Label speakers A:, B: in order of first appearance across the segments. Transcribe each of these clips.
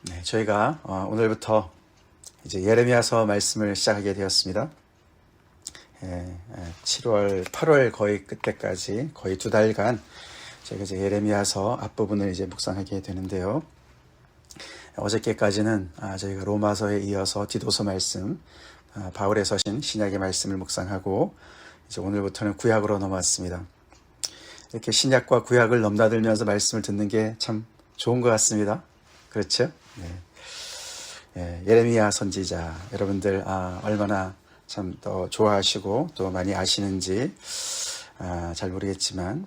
A: 네, 저희가 오늘부터 이제 예레미야서 말씀을 시작하게 되었습니다. 7월, 8월 거의 끝때까지 거의 2달간 저희가 이제 예레미야서 앞부분을 이제 묵상하게 되는데요. 어저께까지는 저희가 로마서에 이어서 디도서 말씀, 바울의 서신 신약의 말씀을 묵상하고 이제 오늘부터는 구약으로 넘어왔습니다. 이렇게 신약과 구약을 넘나들면서 말씀을 듣는 게 참 좋은 것 같습니다. 그렇죠? 네. 예레미야 선지자 여러분들 얼마나 참 더 좋아하시고 또 많이 아시는지 잘 모르겠지만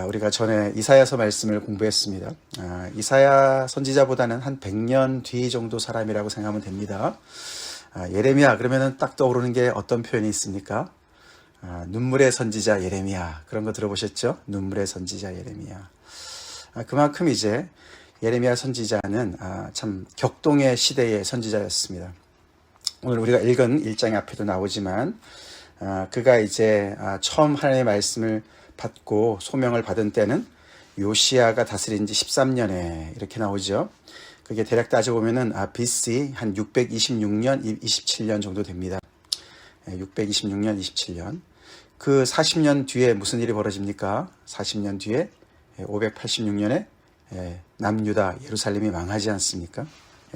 A: 우리가 전에 이사야서 말씀을 공부했습니다. 이사야 선지자보다는 한 100년 뒤 정도 사람이라고 생각하면 됩니다. 예레미야 그러면은 딱 떠오르는 게 어떤 표현이 있습니까? 눈물의 선지자 예레미야, 그런 거 들어보셨죠? 눈물의 선지자 예레미야. 그만큼 이제 예레미야 선지자는 참 격동의 시대의 선지자였습니다. 오늘 우리가 읽은 1장 앞에도 나오지만 그가 이제 처음 하나님의 말씀을 받고 소명을 받은 때는 요시야가 다스린 지 13년에 이렇게 나오죠. 그게 대략 따져보면은 BC 한 626년, 27년 정도 됩니다. 626년, 27년. 그 40년 뒤에 무슨 일이 벌어집니까? 40년 뒤에 586년에 남유다 예루살렘이 망하지 않습니까?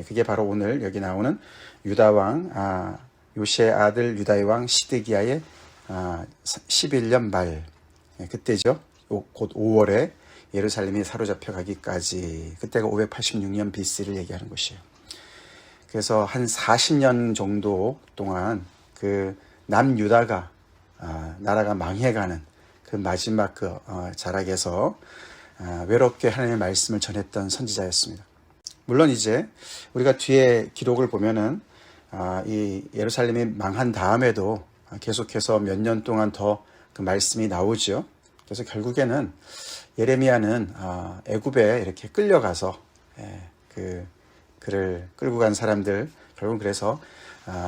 A: 그게 바로 오늘 여기 나오는 유다왕 요시의 아들 유다의 왕 시드기야의 11년 말 그때죠. 곧 5월에 예루살렘이 사로잡혀 가기까지, 그때가 586년 BC를 얘기하는 것이에요. 그래서 한 40년 정도 동안 그 남유다가 나라가 망해가는 그 마지막 자락에서 외롭게 하나님의 말씀을 전했던 선지자였습니다. 물론 이제 우리가 뒤에 기록을 보면은 이 예루살렘이 망한 다음에도 계속해서 몇 년 동안 더 그 말씀이 나오죠. 그래서 결국에는 예레미야는 애굽에 이렇게 끌려가서 그를 끌고 간 사람들, 결국은 그래서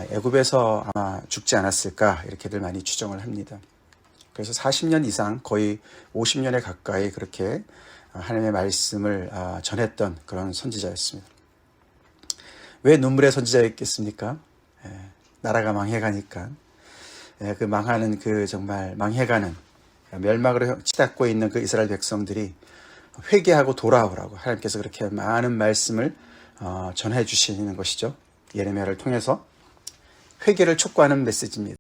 A: 애굽에서 아마 죽지 않았을까 이렇게들 많이 추정을 합니다. 그래서 40년 이상 거의 50년에 가까이 그렇게 하나님의 말씀을 전했던 그런 선지자였습니다. 왜 눈물의 선지자였겠습니까? 나라가 망해가니까. 그 망하는 정말 망해가는 멸망으로 치닫고 있는 그 이스라엘 백성들이 회개하고 돌아오라고 하나님께서 그렇게 많은 말씀을 전해 주시는 것이죠. 예레미야를 통해서 회개를 촉구하는 메시지입니다.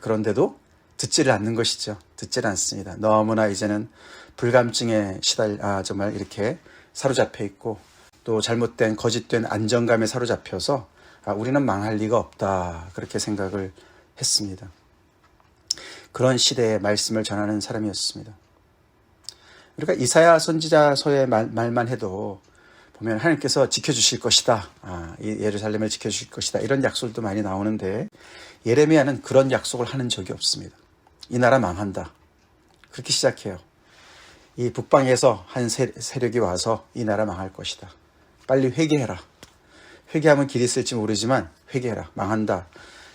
A: 그런데도 듣지를 않는 것이죠. 듣지를 않습니다. 너무나 이제는 불감증에 정말 이렇게 사로잡혀 있고 또 잘못된 거짓된 안정감에 사로잡혀서 우리는 망할 리가 없다 그렇게 생각을 했습니다. 그런 시대의 말씀을 전하는 사람이었습니다. 우리가 이사야 선지자서의 말만 해도 보면 하나님께서 지켜주실 것이다, 이 예루살렘을 지켜주실 것이다, 이런 약속도 많이 나오는데 예레미야는 그런 약속을 하는 적이 없습니다. 이 나라 망한다 그렇게 시작해요. 이 북방에서 한 세력이 와서 이 나라 망할 것이다, 빨리 회개해라, 회개하면 길이 있을지 모르지만 회개해라, 망한다.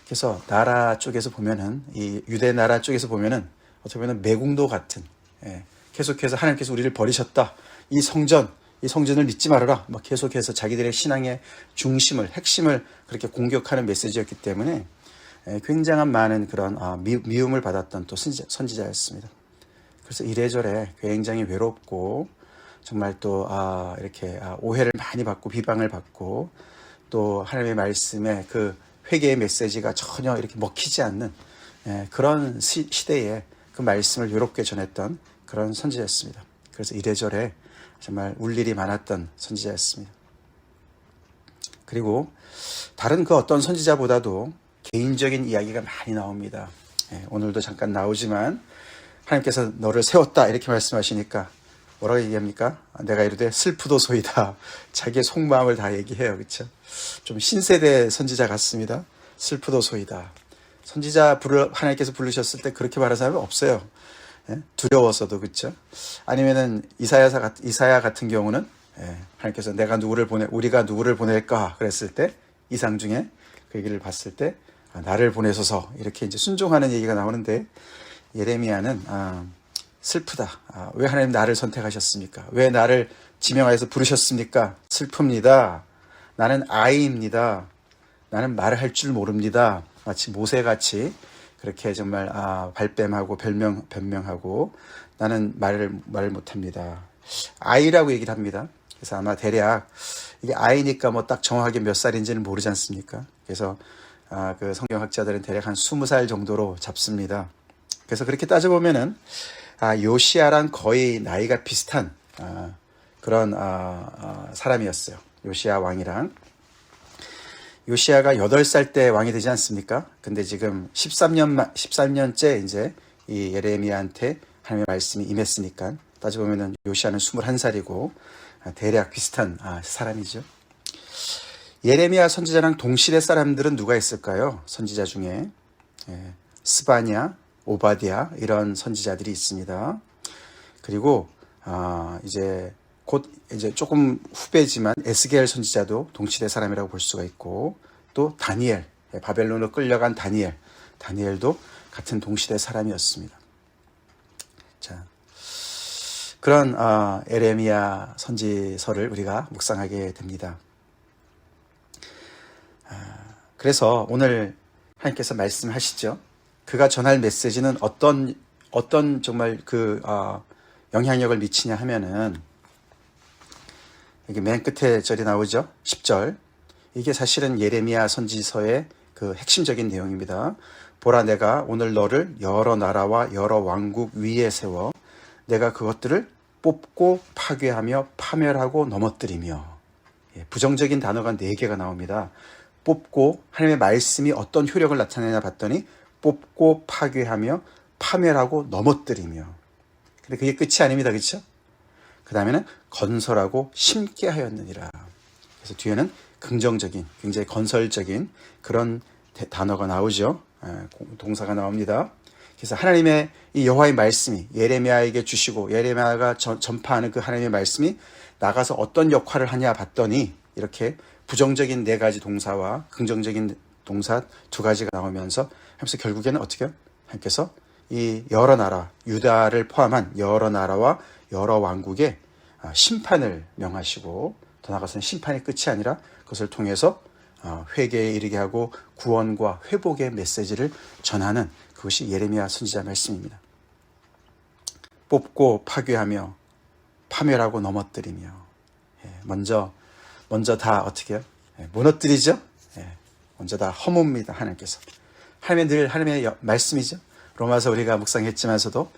A: 그래서 나라 쪽에서 보면은 이 유대 나라 쪽에서 보면은 어떻게 보면 매국노 같은, 계속해서 하나님께서 우리를 버리셨다, 이 성전을 믿지 말아라, 막 계속해서 자기들의 신앙의 중심을, 핵심을 그렇게 공격하는 메시지였기 때문에 굉장한 많은 그런 미움을 받았던 또 선지자였습니다. 그래서 이래저래 굉장히 외롭고 정말 또 이렇게 오해를 많이 받고 비방을 받고 또 하나님의 말씀에 그 회개의 메시지가 전혀 이렇게 먹히지 않는 그런 시대에 그 말씀을 외롭게 전했던 그런 선지자였습니다. 그래서 이래저래 정말 울 일이 많았던 선지자였습니다. 그리고 다른 그 어떤 선지자보다도 개인적인 이야기가 많이 나옵니다. 오늘도 잠깐 나오지만 하나님께서 너를 세웠다 이렇게 말씀하시니까 뭐라고 얘기합니까? 내가 이르되 슬프도소이다. 자기의 속마음을 다 얘기해요. 그렇죠? 좀 신세대 선지자 같습니다. 슬프도소이다. 선지자 하나님께서 부르셨을 때 그렇게 말하는 사람이 없어요. 두려워서도. 그렇죠? 아니면은 이사야 같은 경우는 하나님께서 우리가 누구를 보낼까 그랬을 때 이상 중에 그 얘기를 봤을 때 나를 보내소서 이렇게 이제 순종하는 얘기가 나오는데 예레미야는 슬프다. 왜 하나님 나를 선택하셨습니까? 왜 나를 지명하여서 부르셨습니까? 슬픕니다. 나는 아이입니다. 나는 말을 할 줄 모릅니다. 마치 모세같이 그렇게 정말 발뺌하고 변명하고 나는 말을 못합니다. 아이라고 얘기를 합니다. 그래서 아마 대략 이게 아이니까 뭐 딱 정확하게 몇 살인지는 모르지 않습니까? 그래서 그 성경학자들은 대략 한 20살 정도로 잡습니다. 그래서 그렇게 따져보면은 요시야랑 거의 나이가 비슷한 그런 사람이었어요. 요시야 왕이랑. 요시야가 8살 때 왕이 되지 않습니까? 근데 지금 13년째 이제 이 예레미야한테 하나님의 말씀이 임했으니까 따져보면은 요시야는 21살이고 대략 비슷한 사람이죠. 예레미야 선지자랑 동시대 사람들은 누가 있을까요? 선지자 중에 스바냐, 오바디아 이런 선지자들이 있습니다. 그리고 이제 곧 이제 조금 후배지만 에스겔 선지자도 동시대 사람이라고 볼 수가 있고 또 다니엘, 바벨론으로 끌려간 다니엘도 같은 동시대 사람이었습니다. 자, 그런 예레미야 선지서를 우리가 묵상하게 됩니다. 그래서 오늘 하나님께서 말씀하시죠. 그가 전할 메시지는 어떤 정말 그 영향력을 미치냐 하면은 여기 맨 끝에 절이 나오죠. 10절. 이게 사실은 예레미야 선지서의 그 핵심적인 내용입니다. 보라, 내가 오늘 너를 여러 나라와 여러 왕국 위에 세워 내가 그것들을 뽑고 파괴하며 파멸하고 넘어뜨리며. 부정적인 단어가 4개가 나옵니다. 뽑고, 하나님의 말씀이 어떤 효력을 나타내냐 봤더니 뽑고 파괴하며 파멸하고 넘어뜨리며. 근데 그게 끝이 아닙니다. 그렇죠? 그 다음에는 건설하고 심게 하였느니라. 그래서 뒤에는 긍정적인, 굉장히 건설적인 그런 단어가 나오죠. 동사가 나옵니다. 그래서 하나님의 이 여호와의 말씀이 예레미야에게 주시고 예레미야가 전파하는 그 하나님의 말씀이 나가서 어떤 역할을 하냐 봤더니 이렇게 부정적인 4가지 동사와 긍정적인 동사 2가지가 나오면서 하면서 결국에는 어떻게 해요? 하나님께서 이 여러 나라, 유다를 포함한 여러 나라와 여러 왕국에 심판을 명하시고 더 나아가서는 심판이 끝이 아니라 그것을 통해서 회개에 이르게 하고 구원과 회복의 메시지를 전하는 그것이 예레미야 선지자 말씀입니다. 뽑고 파괴하며 파멸하고 넘어뜨리며. 먼저 다 어떻게 해요? 무너뜨리죠? 먼저 다 허뭅니다. 하나님께서. 하나님의 말씀이죠. 로마서 우리가 묵상했지만서도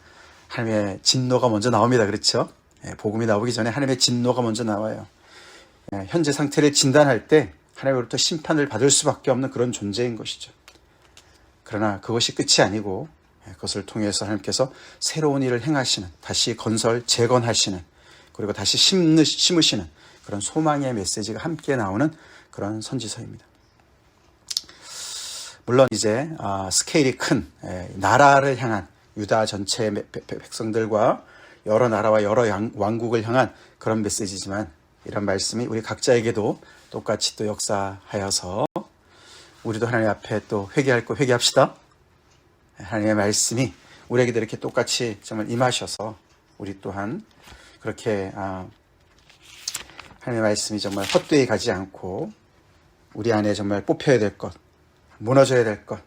A: 하나님의 진노가 먼저 나옵니다. 그렇죠? 복음이 나오기 전에 하나님의 진노가 먼저 나와요. 현재 상태를 진단할 때 하나님으로부터 심판을 받을 수밖에 없는 그런 존재인 것이죠. 그러나 그것이 끝이 아니고 그것을 통해서 하나님께서 새로운 일을 행하시는, 다시 재건하시는, 그리고 다시 심으시는 그런 소망의 메시지가 함께 나오는 그런 선지서입니다. 물론 이제 스케일이 큰 나라를 향한 유다 전체 백성들과 여러 나라와 여러 왕국을 향한 그런 메시지지만 이런 말씀이 우리 각자에게도 똑같이 또 역사하여서 우리도 하나님 앞에 또 회개할 거 회개합시다. 하나님의 말씀이 우리에게도 이렇게 똑같이 정말 임하셔서 우리 또한 그렇게 하나님의 말씀이 정말 헛되이 가지 않고 우리 안에 정말 뽑혀야 될 것, 무너져야 될 것,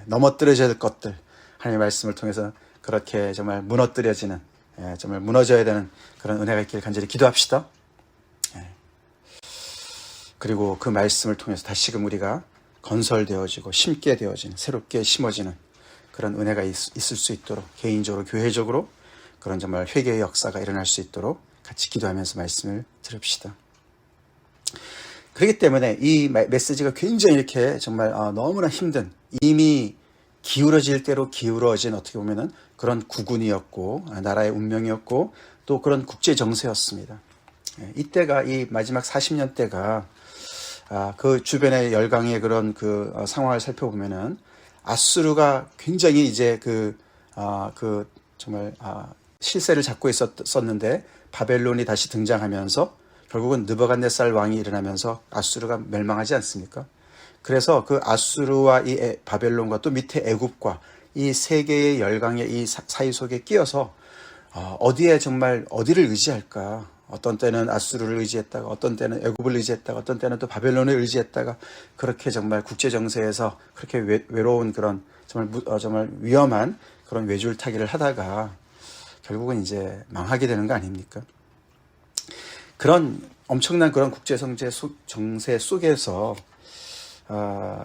A: 넘어뜨려져야 될 것들 하나님의 말씀을 통해서 그렇게 정말 무너뜨려지는, 정말 무너져야 되는 그런 은혜가 있기를 간절히 기도합시다. 그리고 그 말씀을 통해서 다시금 우리가 건설되어지고 심게 되어지는, 새롭게 심어지는 그런 은혜가 있을 수 있도록 개인적으로 교회적으로 그런 정말 회개의 역사가 일어날 수 있도록 같이 기도하면서 말씀을 들읍시다. 그렇기 때문에 이 메시지가 굉장히 이렇게 정말 너무나 힘든, 이미 기울어질 대로 기울어진 어떻게 보면은 그런 국군이었고 나라의 운명이었고 또 그런 국제 정세였습니다. 이때가 이 마지막 40년 때가 그 주변의 열강의 그런 그 상황을 살펴보면은 아수르가 굉장히 이제 정말 실세를 잡고 있었는데 바벨론이 다시 등장하면서 결국은 느부갓네살 왕이 일어나면서 아수르가 멸망하지 않습니까? 그래서 그 아수르와 이 바벨론과 또 밑에 애굽과 이 세 개의 열강의 이 사이 속에 끼어서 어디에 정말 어디를 의지할까? 어떤 때는 아수르를 의지했다가, 어떤 때는 애굽을 의지했다가, 어떤 때는 또 바벨론을 의지했다가, 그렇게 정말 국제 정세에서 그렇게 외로운 그런 정말 위험한 그런 외줄타기를 하다가 결국은 이제 망하게 되는 거 아닙니까? 그런 엄청난 그런 국제 정세 속에서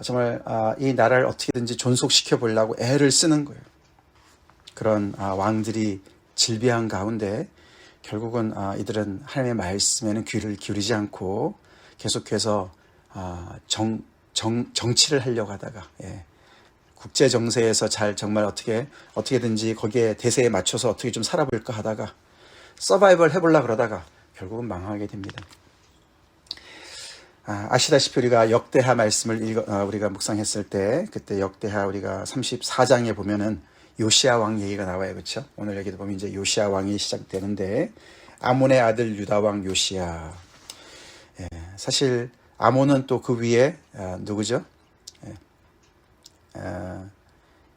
A: 정말 이 나라를 어떻게든지 존속시켜 보려고 애를 쓰는 거예요. 그런 왕들이 질비한 가운데 결국은 이들은 하나님의 말씀에는 귀를 기울이지 않고 계속해서 정치를 하려고 하다가, 국제 정세에서 정말 어떻게든지 거기에 대세에 맞춰서 어떻게 좀 살아볼까 하다가 서바이벌 해보려고 그러다가 결국은 망하게 됩니다. 아시다시피 우리가 역대하 말씀을 우리가 묵상했을 때, 그때 역대하 우리가 34장에 보면은 요시야 왕 얘기가 나와요. 그렇죠? 오늘 여기도 보면 이제 요시야 왕이 시작되는데, 아몬의 아들 유다 왕 요시야. 사실 아몬은 또 그 위에 누구죠?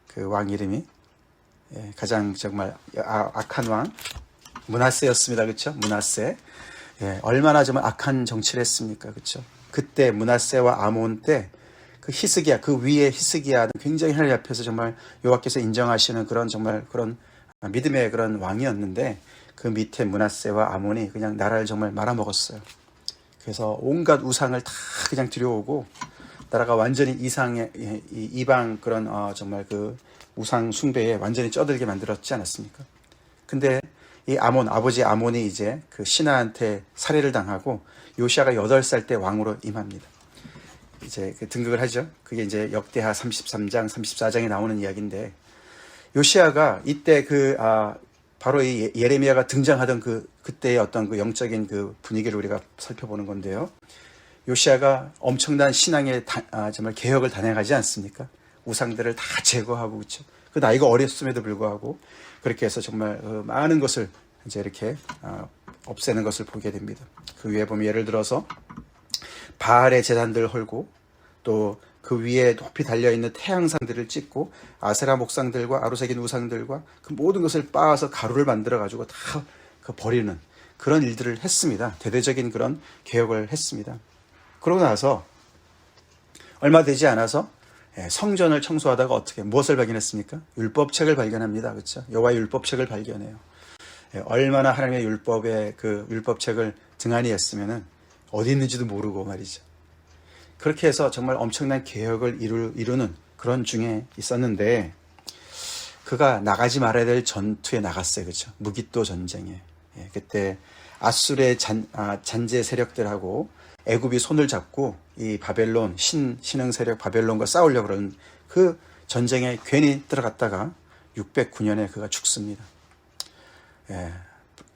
A: 그 왕 이름이 가장 정말 악한 왕 므낫세였습니다. 그렇죠? 므낫세. 얼마나 정말 악한 정치를 했습니까? 그렇죠? 그때 므낫세와 아몬 때 그 히스기야, 그 위에 히스기야는 굉장히 하나님 앞에서 정말 여호와께서 인정하시는 그런 정말 그런 믿음의 그런 왕이었는데, 그 밑에 므낫세와 아몬이 그냥 나라를 정말 말아먹었어요. 그래서 온갖 우상을 다 그냥 들여오고 나라가 완전히 이방 그런 정말 그 우상 숭배에 완전히 쩌들게 만들었지 않았습니까? 근데 이 아버지 아몬이 이제 그 신하한테 살해를 당하고 요시아가 8살 때 왕으로 임합니다. 이제 등극을 하죠. 그게 이제 역대하 33장, 34장에 나오는 이야기인데, 요시아가 이때 바로 이 예레미야가 등장하던 그때의 어떤 그 영적인 그 분위기를 우리가 살펴보는 건데요. 요시아가 엄청난 신앙의 정말 개혁을 단행하지 않습니까? 우상들을 다 제거하고, 그렇죠? 그 나이가 어렸음에도 불구하고 그렇게 해서 정말 많은 것을 이제 이렇게 없애는 것을 보게 됩니다. 그 위에 보면 예를 들어서 바알의 제단들을 헐고, 또 그 위에 높이 달려있는 태양상들을 찍고, 아세라 목상들과 아로새긴 우상들과 그 모든 것을 빻아서 가루를 만들어가지고 다 버리는 그런 일들을 했습니다. 대대적인 그런 개혁을 했습니다. 그러고 나서 얼마 되지 않아서 성전을 청소하다가 무엇을 발견했습니까? 율법책을 발견합니다. 그렇죠? 여호와의 율법책을 발견해요. 얼마나 하나님의 그 율법책을 등한히 했으면은 어디 있는지도 모르고 말이죠. 그렇게 해서 정말 엄청난 개혁을 이루는 그런 중에 있었는데, 그가 나가지 말아야 될 전투에 나갔어요. 그렇죠? 무기또 전쟁에. 그때 아수르의 잔재 세력들하고 애굽이 손을 잡고 이 바벨론 신흥 세력 바벨론과 싸우려고 그러는 그 전쟁에 괜히 들어갔다가 609년에 그가 죽습니다.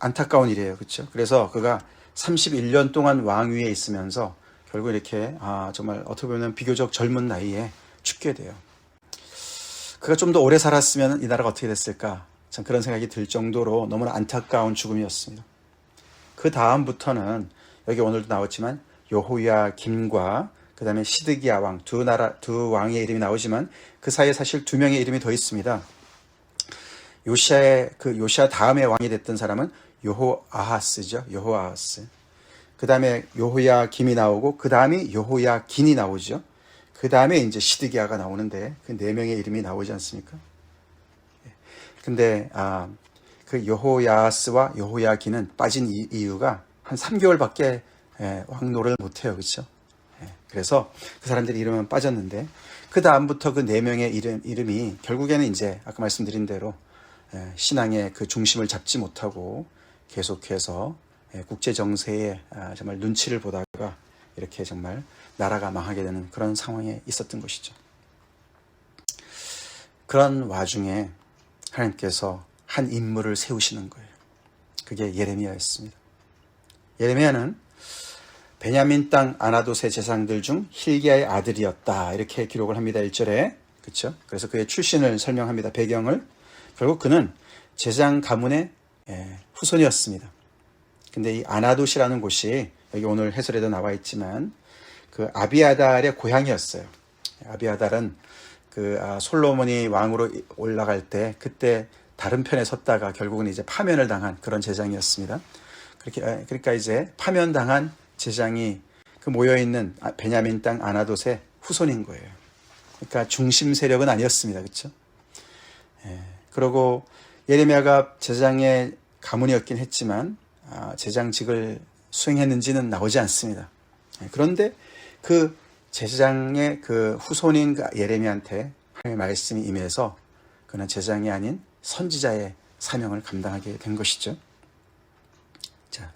A: 안타까운 일이에요. 그렇죠? 그래서 그가 31년 동안 왕위에 있으면서 결국 이렇게 정말 어떻게 보면 비교적 젊은 나이에 죽게 돼요. 그가 좀 더 오래 살았으면 이 나라가 어떻게 됐을까? 참 그런 생각이 들 정도로 너무나 안타까운 죽음이었습니다. 그 다음부터는 여기 오늘도 나왔지만 여호야김과 그 다음에 시드기야 왕 두 왕의 이름이 나오지만 그 사이에 사실 2명의 이름이 더 있습니다. 요시아 다음에 왕이 됐던 사람은 여호아하스죠. 여호아하스. 그 다음에 여호야김이 나오고, 그 다음이 여호야긴이 나오죠. 그 다음에 이제 시드기야가 나오는데, 그 4명의 이름이 나오지 않습니까? 근데 그 여호야스와 여호야긴은 빠진 이유가 한 3개월밖에 왕노를 못해요. 그렇죠? 그래서 그 사람들의 이름은 빠졌는데, 그 다음부터 그 4명의 이름이 결국에는 이제 아까 말씀드린 대로 신앙의 그 중심을 잡지 못하고 계속해서 국제 정세에 정말 눈치를 보다가 이렇게 정말 나라가 망하게 되는 그런 상황에 있었던 것이죠. 그런 와중에 하나님께서 한 인물을 세우시는 거예요. 그게 예레미야였습니다. 예레미야는 베냐민 땅 아나돗의 제사장들 중 hil기야의 아들이었다, 이렇게 기록을 합니다. 1절에. 그렇죠? 그래서 그의 출신을 설명합니다. 배경을. 결국 그는 제사장 가문의 후손이었습니다. 근데 이 아나돗이라는 곳이 여기 오늘 해설에도 나와 있지만 그 아비아달의 고향이었어요. 아비아달은 그 솔로몬이 왕으로 올라갈 때 그때 다른 편에 섰다가 결국은 이제 파면을 당한 그런 제장이었습니다. 그러니까 이제 파면당한 제장이 그 모여있는 베냐민 땅 아나돗의 후손인 거예요. 그러니까 중심 세력은 아니었습니다. 그렇죠? 그리고 예레미야가 제장의 가문이었긴 했지만 제장직을 수행했는지는 나오지 않습니다. 그런데 그 제장의 그 후손인 예레미야한테 하나님의 말씀이 임해서 그는 제장이 아닌 선지자의 사명을 감당하게 된 것이죠. 자,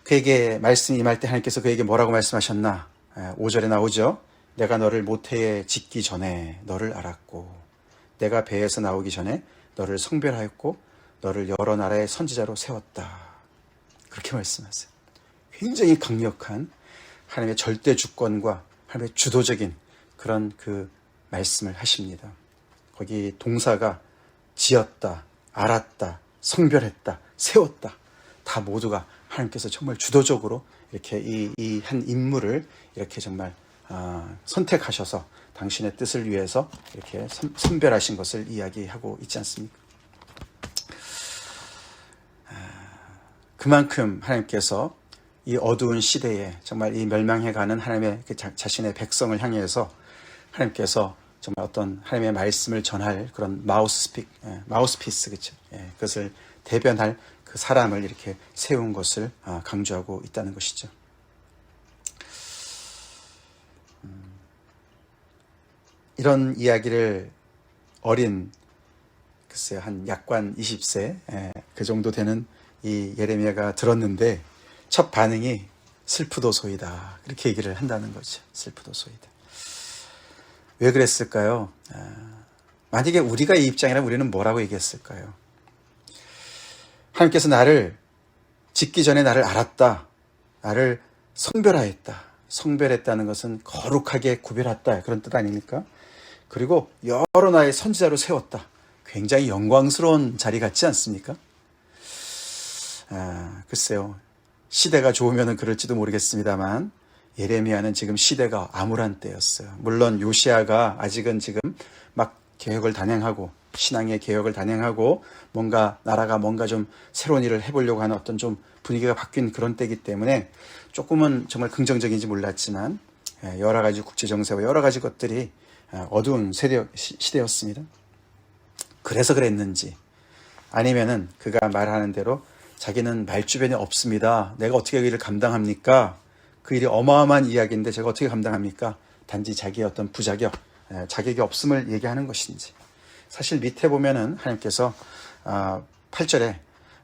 A: 그에게 말씀이 임할 때 하나님께서 그에게 뭐라고 말씀하셨나? 5절에 나오죠. 내가 너를 모태에 짓기 전에 너를 알았고 내가 배에서 나오기 전에 너를 성별하였고 너를 여러 나라의 선지자로 세웠다. 그렇게 말씀하세요. 굉장히 강력한 하나님의 절대 주권과 하나님의 주도적인 그런 그 말씀을 하십니다. 거기 동사가 지었다, 알았다, 성별했다, 세웠다. 다 모두가 하나님께서 정말 주도적으로 이렇게 이 한 인물을 이렇게 정말 선택하셔서 당신의 뜻을 위해서 이렇게 선별하신 것을 이야기하고 있지 않습니까? 그만큼 하나님께서 이 어두운 시대에 정말 이 멸망해가는 하나님의 자신의 백성을 향해서 하나님께서 정말 어떤 하나님의 말씀을 전할 그런 마우스피스, 그렇죠? 그것을 대변할 그 사람을 이렇게 세운 것을 강조하고 있다는 것이죠. 이런 이야기를 어린 글쎄요 한 약관 20세 그 정도 되는 이 예레미야가 들었는데 첫 반응이 슬프도소이다 그렇게 얘기를 한다는 거죠. 슬프도소이다. 왜 그랬을까요? 만약에 우리가 이 입장이라면 우리는 뭐라고 얘기했을까요? 하나님께서 나를 짓기 전에 나를 알았다. 나를 성별하였다. 성별했다는 것은 거룩하게 구별했다. 그런 뜻 아닙니까? 그리고 여러 나라의 선지자로 세웠다. 굉장히 영광스러운 자리 같지 않습니까? 글쎄요. 시대가 좋으면 그럴지도 모르겠습니다만 예레미야는 지금 시대가 암울한 때였어요. 물론 요시야가 아직은 지금 막 개혁을 단행하고 신앙의 개혁을 단행하고 뭔가 나라가 뭔가 좀 새로운 일을 해보려고 하는 어떤 좀 분위기가 바뀐 그런 때이기 때문에 조금은 정말 긍정적인지 몰랐지만 여러 가지 국제정세와 여러 가지 것들이 어두운 시대였습니다. 그래서 그랬는지 아니면은 그가 말하는 대로 자기는 말주변이 없습니다. 내가 어떻게 그 일을 감당합니까? 그 일이 어마어마한 이야기인데 제가 어떻게 감당합니까? 단지 자기의 어떤 부자격, 자격이 없음을 얘기하는 것인지. 사실 밑에 보면은 하나님께서 8절에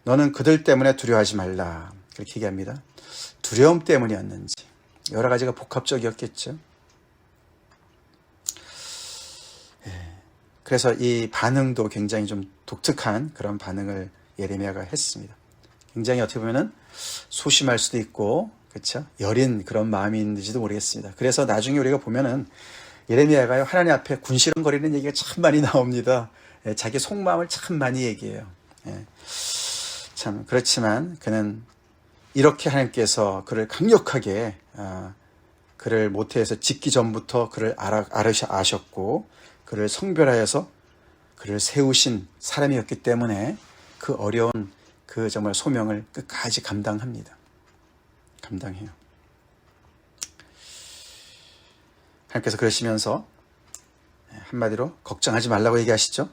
A: 너는 그들 때문에 두려워하지 말라 그렇게 얘기합니다. 두려움 때문이었는지 여러 가지가 복합적이었겠죠. 그래서 이 반응도 굉장히 좀 독특한 그런 반응을 예레미야가 했습니다. 굉장히 어떻게 보면은 소심할 수도 있고 그렇죠? 여린 그런 마음이 있는지도 모르겠습니다. 그래서 나중에 우리가 보면은 예레미야가 하나님 앞에 군시렁거리는 얘기가 참 많이 나옵니다. 자기 속마음을 참 많이 얘기해요. 참 그렇지만 그는 이렇게 하나님께서 그를 강력하게 그를 모태에서 짓기 전부터 그를 아셨고 그를 성별하여서 그를 세우신 사람이었기 때문에 그 어려운 그 정말 소명을 끝까지 감당합니다. 감당해요. 하나님께서 그러시면서 한마디로 걱정하지 말라고 얘기하시죠.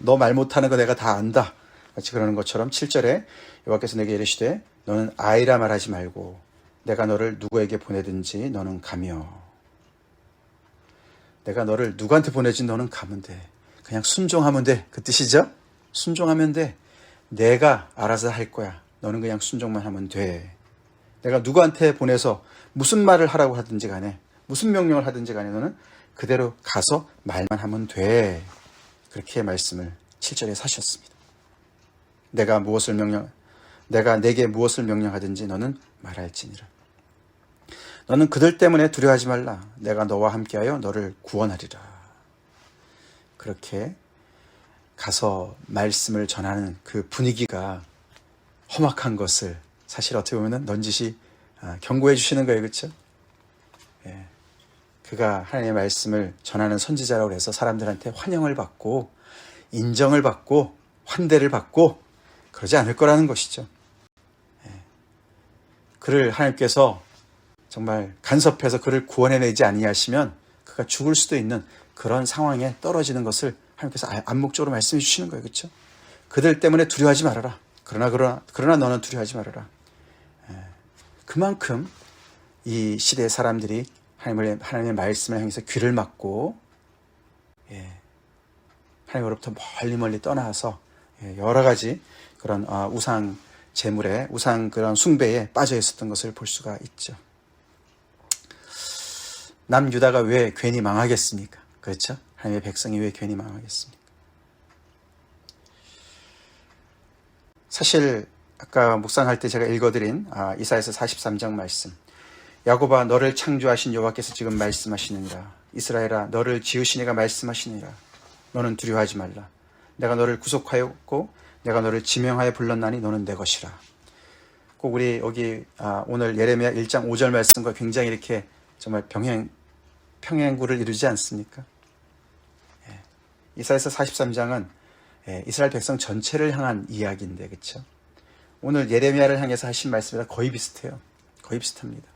A: 너 말 못하는 거 내가 다 안다. 같이 그러는 것처럼 7절에 여호와께서 내게 이르시되 너는 아이라 말하지 말고 내가 너를 누구에게 보내든지 너는 가며 내가 너를 누구한테 보내지 너는 가면 돼. 그냥 순종하면 돼. 그 뜻이죠? 순종하면 돼. 내가 알아서 할 거야. 너는 그냥 순종만 하면 돼. 내가 누구한테 보내서 무슨 말을 하라고 하든지 간에 무슨 명령을 하든지 간에 너는 그대로 가서 말만 하면 돼. 그렇게 말씀을 7절에 하셨습니다. 내가 내게 무엇을 명령하든지 너는 말할지니라. 너는 그들 때문에 두려워하지 말라. 내가 너와 함께하여 너를 구원하리라. 그렇게 가서 말씀을 전하는 그 분위기가 험악한 것을 사실 어떻게 보면 넌지시 경고해 주시는 거예요. 그렇죠? 그가 하나님의 말씀을 전하는 선지자라고 해서 사람들한테 환영을 받고 인정을 받고 환대를 받고 그러지 않을 거라는 것이죠. 그를 하나님께서 정말 간섭해서 그를 구원해내지 아니하시면 그가 죽을 수도 있는 그런 상황에 떨어지는 것을 하나님께서 암묵적으로 말씀해 주시는 거예요. 그렇죠? 그들 때문에 두려워하지 말아라. 그러나 너는 두려워하지 말아라. 그만큼 이 시대의 사람들이 하나님의 말씀을 향해서 귀를 막고 하나님으로부터 멀리 떠나서 여러 가지 그런 우상 제물에 우상 그런 숭배에 빠져 있었던 것을 볼 수가 있죠. 남유다가 왜 괜히 망하겠습니까? 그렇죠? 하나님의 백성이 왜 괜히 망하겠습니까? 사실 아까 묵상할 때 제가 읽어드린 이사야서 43장 말씀, 야곱아 너를 창조하신 여호와께서 지금 말씀하시느니라. 이스라엘아 너를 지으신 이가 말씀하시느니라. 너는 두려워하지 말라. 내가 너를 구속하였고 내가 너를 지명하여 불렀나니 너는 내 것이라. 꼭 우리 여기 오늘 예레미야 1장 5절 말씀과 굉장히 이렇게 정말 평행구를 이루지 않습니까? 이사야서 43장은 이스라엘 백성 전체를 향한 이야기인데, 그렇죠? 오늘 예레미야를 향해서 하신 말씀이랑 거의 비슷해요. 거의 비슷합니다.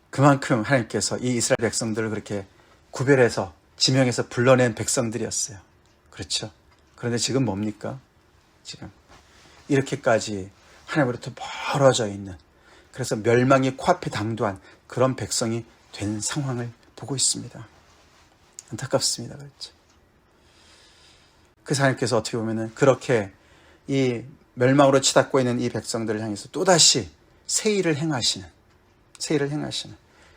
A: 그만큼 하나님께서 이 이스라엘 백성들을 그렇게 구별해서 지명해서 불러낸 백성들이었어요. 그렇죠? 그런데 지금 뭡니까? 지금 이렇게까지 하나님으로부터 멀어져 있는, 그래서 멸망이 코앞에 당도한 그런 백성이 된 상황을 보고 있습니다. 안타깝습니다. 그렇죠? 그래서 하나님께서 어떻게 보면은 그렇게 이 멸망으로 치닫고 있는 이 백성들을 향해서 또다시 세일을 행하시는.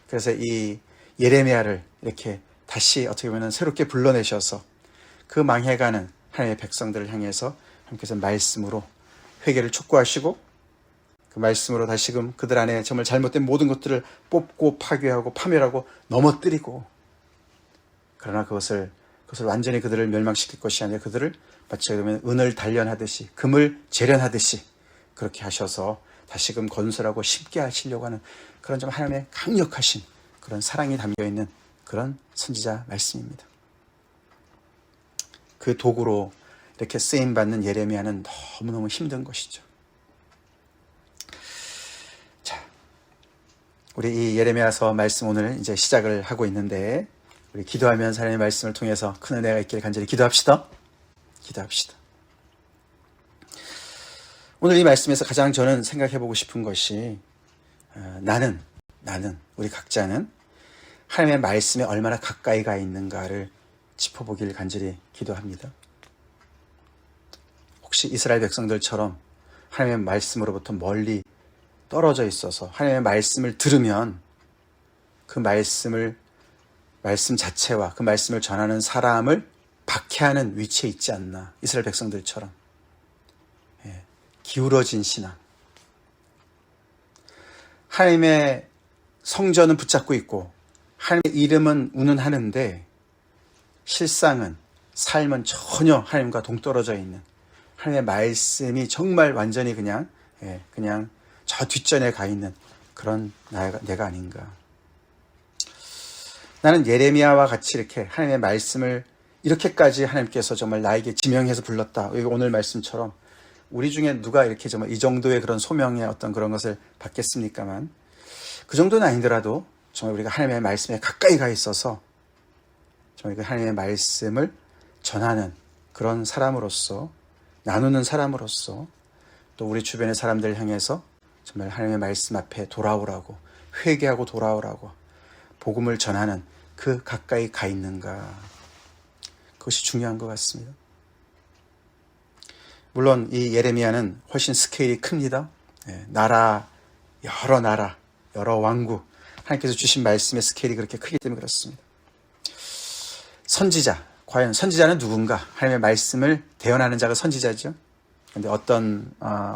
A: 그래서 이 예레미야를 이렇게 다시 어떻게 보면 새롭게 불러내셔서 그 망해가는 하나님의 백성들을 향해서 하나님께서 말씀으로 회개를 촉구하시고 그 말씀으로 다시금 그들 안에 정말 잘못된 모든 것들을 뽑고 파괴하고 파멸하고 넘어뜨리고, 그러나 그것을 완전히 그들을 멸망시킬 것이 아니라 그들을 마치 그러면 은을 단련하듯이 금을 재련하듯이 그렇게 하셔서 다시금 건설하고 심게 하시려고 하는 그런 좀 하나님의 강력하신 그런 사랑이 담겨있는 그런 선지자 말씀입니다. 그 도구로 이렇게 쓰임받는 예레미야는 너무너무 힘든 것이죠. 자, 우리 이 예레미야서 말씀 오늘 이제 시작을 하고 있는데, 우리 기도하면서 하나님의 말씀을 통해서 큰 은혜가 있기를 간절히 기도합시다. 오늘 이 말씀에서 가장 저는 생각해보고 싶은 것이 나는 우리 각자는 하나님의 말씀에 얼마나 가까이 가 있는가를 짚어보길 간절히 기도합니다. 혹시 이스라엘 백성들처럼 하나님의 말씀으로부터 멀리 떨어져 있어서 하나님의 말씀을 들으면 그 말씀 자체와 그 말씀을 전하는 사람을 박해하는 위치에 있지 않나, 이스라엘 백성들처럼. 기울어진 신앙. 하나님의 성전은 붙잡고 있고 하나님의 이름은 운운하는데 실상은, 삶은 전혀 하나님과 동떨어져 있는, 하나님의 말씀이 정말 완전히 그냥 저 뒷전에 가 있는 그런 내가 아닌가. 나는 예레미야와 같이 이렇게 하나님의 말씀을 이렇게까지 하나님께서 정말 나에게 지명해서 불렀다. 오늘 말씀처럼 우리 중에 누가 이렇게 정말 이 정도의 그런 소명의 어떤 그런 것을 받겠습니까만, 그 정도는 아니더라도 정말 우리가 하나님의 말씀에 가까이 가 있어서 정말 그 하나님의 말씀을 전하는 그런 사람으로서, 나누는 사람으로서, 또 우리 주변의 사람들을 향해서 정말 하나님의 말씀 앞에 돌아오라고, 회개하고 돌아오라고 복음을 전하는 그 가까이 가 있는가, 그것이 중요한 것 같습니다. 물론 이 예레미야는 훨씬 스케일이 큽니다. 여러 나라, 여러 왕국, 하나님께서 주신 말씀의 스케일이 그렇게 크기 때문에 그렇습니다. 선지자, 과연 선지자는 누군가? 하나님의 말씀을 대언하는 자가 선지자죠. 그런데 어떤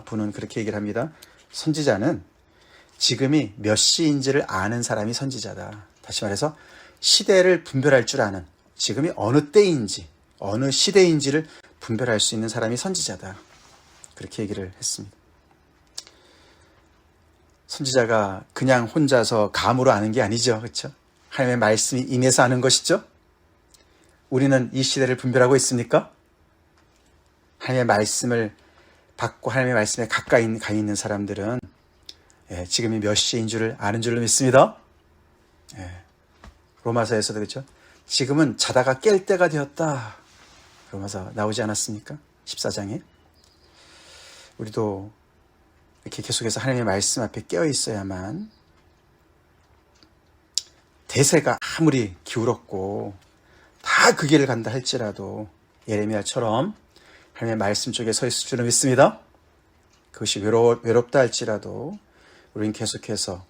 A: 분은 그렇게 얘기를 합니다. 선지자는 지금이 몇 시인지를 아는 사람이 선지자다. 다시 말해서 시대를 분별할 줄 아는, 지금이 어느 때인지 어느 시대인지를 분별할 수 있는 사람이 선지자다. 그렇게 얘기를 했습니다. 선지자가 그냥 혼자서 감으로 아는 게 아니죠. 그렇죠? 하나님의 말씀이 임해서 아는 것이죠. 우리는 이 시대를 분별하고 있습니까? 하나님의 말씀을 받고 하나님의 말씀에 가까이 가 있는 사람들은 지금이 몇 시인 줄을 아는 줄로 믿습니다. 로마서에서도 그렇죠. 지금은 자다가 깰 때가 되었다. 로마서 나오지 않았습니까? 14장에. 우리도 이렇게 계속해서 하나님의 말씀 앞에 깨어 있어야만 대세가 아무리 기울었고 다 그 길을 간다 할지라도 예레미야처럼 하나님의 말씀 쪽에 서 있을 줄은 믿습니다. 그것이 외롭다 할지라도 우리는 계속해서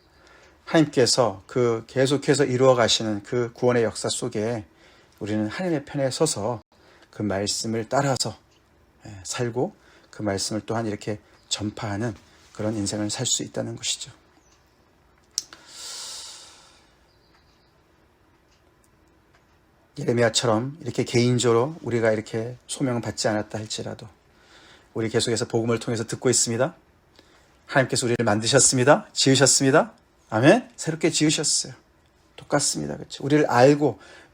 A: 하나님께서 계속해서 이루어 가시는 그 구원의 역사 속에 우리는 하나님의 편에 서서 그 말씀을 따라서 살고 그 말씀을 또한 이렇게 전파하는 그런 인생을 살 수 있다는 것이죠. 예레미야처럼 이렇게 개인적으로 우리가 이렇게 소명을 받지 않았다 할지라도 우리 계속해서 복음을 통해서 듣고 있습니다. 하나님께서 우리를 만드셨습니다. 지으셨습니다. 아멘. 새롭게 지으셨어요. 똑같습니다. 그렇죠? 우리를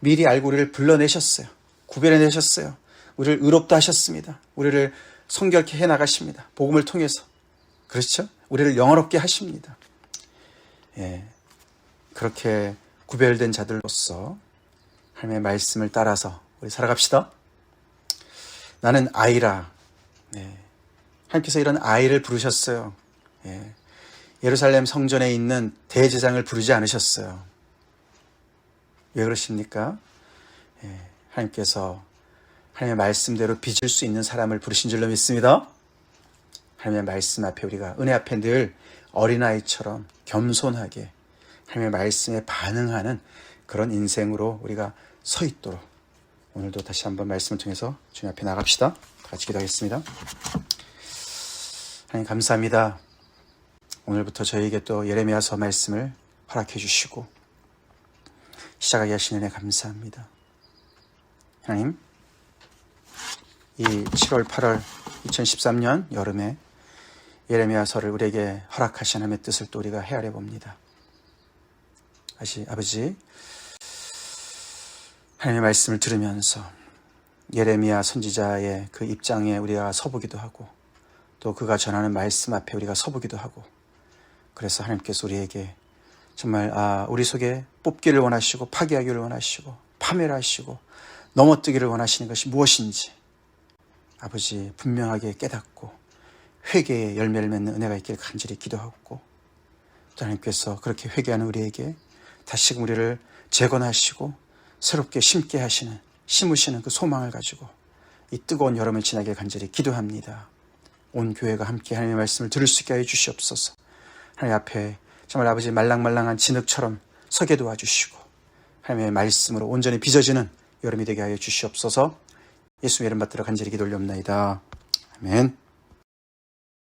A: 미리 알고 우리를 불러내셨어요. 구별해내셨어요. 우리를 의롭다 하셨습니다. 우리를 성결케 해나가십니다. 복음을 통해서. 그렇죠? 우리를 영화롭게 하십니다. 그렇게 구별된 자들로서 하나님의 말씀을 따라서 우리 살아갑시다. 나는 아이라. 하나님께서 이런 아이를 부르셨어요. 예루살렘 성전에 있는 대제장을 부르지 않으셨어요. 왜 그러십니까? 하나님께서 하나님의 말씀대로 빚을 수 있는 사람을 부르신 줄로 믿습니다. 하나님의 말씀 앞에 우리가 은혜 앞에 늘 어린아이처럼 겸손하게 하나님의 말씀에 반응하는 그런 인생으로 우리가 서 있도록 오늘도 다시 한번 말씀을 통해서 주님 앞에 나갑시다. 같이 기도하겠습니다. 하나님 감사합니다. 오늘부터 저희에게 또 예레미야서 말씀을 허락해 주시고 시작하게 하시는 은혜 감사합니다. 하나님, 이 7월 8월 2013년 여름에 예레미야서를 우리에게 허락하신 하나님의 뜻을 또 우리가 헤아려 봅니다. 아버지, 하나님의 말씀을 들으면서 예레미야 선지자의 그 입장에 우리가 서보기도 하고 또 그가 전하는 말씀 앞에 우리가 서보기도 하고 그래서 하나님께서 우리에게 정말 우리 속에 뽑기를 원하시고 파괴하기를 원하시고 파멸을 하시고 넘어뜨기를 원하시는 것이 무엇인지 아버지 분명하게 깨닫고 회개의 열매를 맺는 은혜가 있기를 간절히 기도하고 또 하나님께서 그렇게 회개하는 우리에게 다시금 우리를 재건하시고 새롭게 심게 하시는 심으시는 그 소망을 가지고 이 뜨거운 여름을 지나길 간절히 기도합니다. 온 교회가 함께 하나님의 말씀을 들을 수 있게 하여 주시옵소서. 하나님 앞에 정말 아버지 말랑말랑한 진흙처럼 서게 도와주시고 하나님의 말씀으로 온전히 빚어지는 여름이 되게 하여 주시옵소서. 예수의 이름 받들어 간절히 기도 올려옵나이다. 아멘.